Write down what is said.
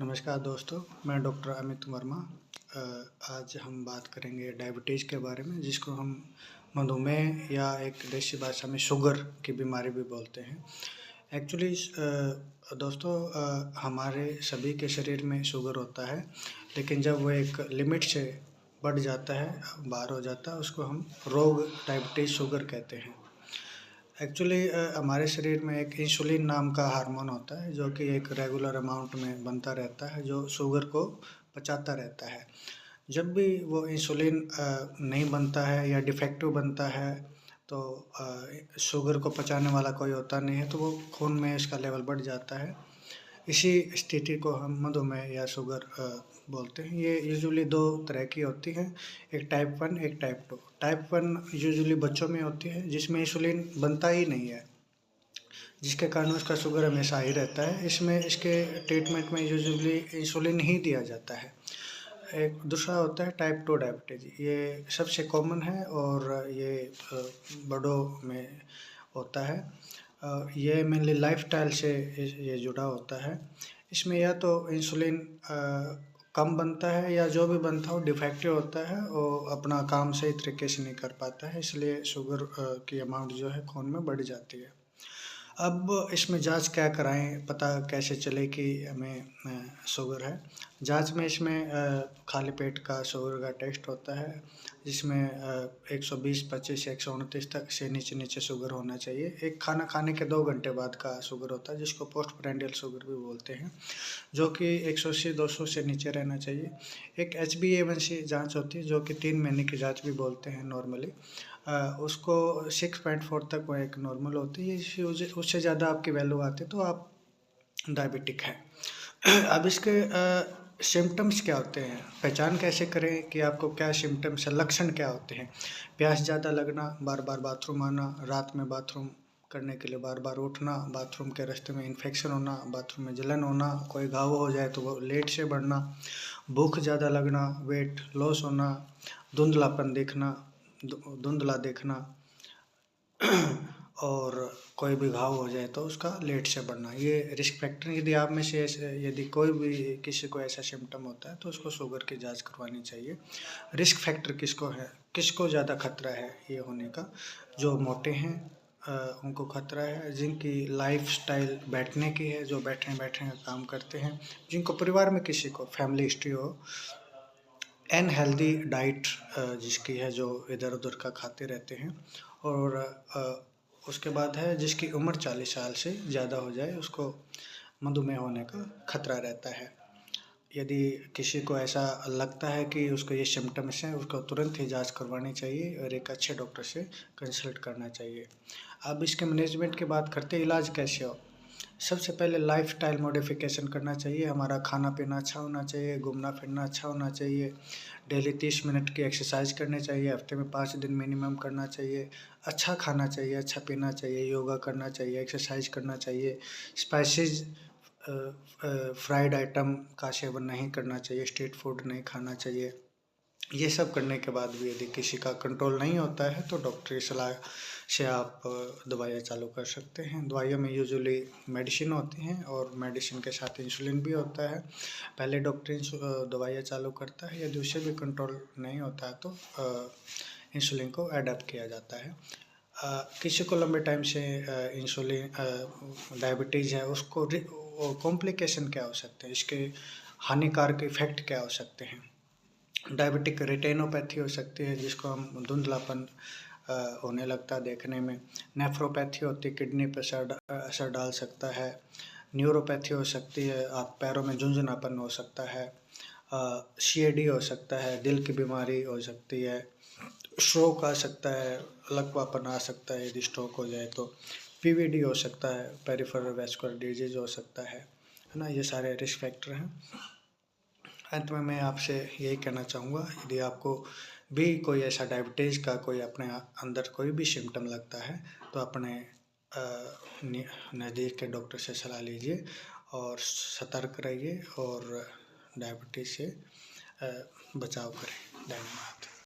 नमस्कार दोस्तों, मैं डॉक्टर अमित वर्मा। आज हम बात करेंगे डायबिटीज़ के बारे में, जिसको हम मधुमेह या एक देसी भाषा में शुगर की बीमारी भी बोलते हैं। एक्चुअली दोस्तों, हमारे सभी के शरीर में शुगर होता है, लेकिन जब वो एक लिमिट से बढ़ जाता है, बाहर हो जाता है, उसको हम रोग डायबिटीज़ शुगर कहते हैं। एक्चुअली हमारे शरीर में एक इंसुलिन नाम का हार्मोन होता है, जो कि एक रेगुलर अमाउंट में बनता रहता है, जो शुगर को पचाता रहता है। जब भी वो इंसुलिन नहीं बनता है या डिफेक्टिव बनता है, तो शुगर को पचाने वाला कोई होता नहीं है, तो वो खून में इसका लेवल बढ़ जाता है। इसी स्थिति को हम मधुमेह या शुगर बोलते हैं। ये यूजुअली 2 तरह की होती हैं, एक टाइप 1, एक टाइप 2। टाइप 1 यूजुअली बच्चों में होती है, जिसमें इंसुलिन बनता ही नहीं है, जिसके कारण उसका शुगर हमेशा हाई रहता है। इसमें इसके ट्रीटमेंट में यूजुअली इंसुलिन ही दिया जाता है। एक दूसरा होता है टाइप 2 डायबिटीज़। ये सबसे कॉमन है और ये बड़ों में होता है। ये मेनली लाइफ़स्टाइल से ये जुड़ा होता है। इसमें या तो इंसुलिन कम बनता है, या जो भी बनता है वो डिफेक्टिव होता है, वो अपना काम सही तरीके से नहीं कर पाता है, इसलिए शुगर की अमाउंट जो है खून में बढ़ जाती है। अब इसमें जाँच क्या कराएँ, पता कैसे चले कि हमें शुगर है? जाँच में इसमें खाली पेट का शुगर का टेस्ट होता है, जिसमें 120/25 या 129 तक से नीचे-नीचे शुगर होना चाहिए। एक खाना खाने के 2 घंटे बाद का शुगर होता है, जिसको पोस्टप्रांडियल शुगर भी बोलते हैं, जो कि 180-200 से नीचे रहना चाहिए। एक HbA1c जाँच होती है, जो कि 3 महीने की जाँच भी बोलते हैं नॉर्मली। उसको 6.4 तक वो एक नॉर्मल होती है। उससे ज़्यादा आपकी वैल्यू आती है, तो आप डायबिटिक हैं। अब इसके सिम्पटम्स क्या होते हैं? पहचान कैसे करें कि आपको क्या सिम्पटम्स है, लक्षण क्या होते हैं? प्यास ज़्यादा लगना, बार-बार बाथरूम आना, रात में बाथरूम करने के लिए बार-बार उठना, बाथरूम के रास्ते में इन्फेक्शन होना, बाथरूम में जलन होना, कोई घाव हो जाए तो वो लेट से बढ़ना, भूख ज़्यादा लगना, वेट लॉस होना, धुंधलापन दिखना, धुंधला देखना और कोई भी घाव हो जाए तो उसका लेट से बढ़ना, ये रिस्क फैक्टर। यदि आप में से ऐसे यदि कोई भी किसी को ऐसा सिम्पटम होता है, तो उसको शुगर की जांच करवानी चाहिए। रिस्क फैक्टर किसको है, किसको ज़्यादा खतरा है ये होने का? जो मोटे हैं उनको खतरा है, जिनकी लाइफस्टाइल बैठने की है, जो बैठे-बैठे का काम करते हैं, जिनको परिवार में किसी को फैमिली हिस्ट्री हो, अनहेल्दी डाइट जिसकी है, जो इधर-उधर का खाते रहते हैं, और उसके बाद है जिसकी उम्र 40 साल से ज़्यादा हो जाए, उसको मधुमेह होने का खतरा रहता है। यदि किसी को ऐसा लगता है कि उसको ये सिम्पटम्स हैं, उसको तुरंत ही जाँच करवानी चाहिए और एक अच्छे डॉक्टर से कंसल्ट करना चाहिए। अब इसके मैनेजमेंट की बात करते हैं, इलाज कैसे हो? सबसे पहले लाइफ़स्टाइल मॉडिफ़िकेशन करना चाहिए, हमारा खाना-पीना अच्छा होना चाहिए, घूमना-फिरना अच्छा होना चाहिए, डेली 30 मिनट की एक्सरसाइज करनी चाहिए, हफ्ते में 5 दिन मिनिमम करना चाहिए, अच्छा खाना चाहिए, अच्छा पीना चाहिए, योगा करना चाहिए, एक्सरसाइज करना चाहिए, स्पाइसेस फ्राइड आइटम का सेवन नहीं करना चाहिए, स्ट्रीट फूड नहीं खाना चाहिए। ये सब करने के बाद भी यदि किसी का कंट्रोल नहीं होता है, तो डॉक्टरी सलाह से आप दवाइयाँ चालू कर सकते हैं। दवाइयों में यूजुअली मेडिसिन होती हैं और मेडिसिन के साथ इंसुलिन भी होता है। पहले डॉक्टर दवाइयाँ चालू करता है, यदि उससे भी कंट्रोल नहीं होता है, तो इंसुलिन को एडप्ट किया जाता है। किसी को लंबे टाइम से इंसुलिन डायबिटीज़ है, उसको कॉम्प्लिकेशन क्या हो सकते हैं, इसके हानिकारक इफ़ेक्ट क्या हो सकते हैं? डायबिटिक रेटिनोपैथी हो सकती है, जिसको हम धुंधलापन होने लगता है देखने में। नेफ्रोपैथी होती है, किडनी पे असर डाल सकता है। न्यूरोपैथी हो सकती है, आप पैरों में झुंझुनापन हो सकता है। सीएडी हो सकता है, दिल की बीमारी हो सकती है। स्ट्रोक आ सकता है, लकवापन आ सकता है यदि स्ट्रोक हो जाए तो। पीवीडी हो सकता है, पेरिफेरल वैस्कुलर डिजीज़ हो सकता है ना? ये सारे रिस्क फैक्टर हैं। अंत में मैं आपसे यही कहना चाहूँगा, यदि आपको भी कोई ऐसा डायबिटीज़ का कोई अपने अंदर कोई भी सिम्पटम लगता है, तो अपने नज़दीक के डॉक्टर से सलाह लीजिए और सतर्क रहिए और डायबिटीज़ से बचाव करें। धन्यवाद।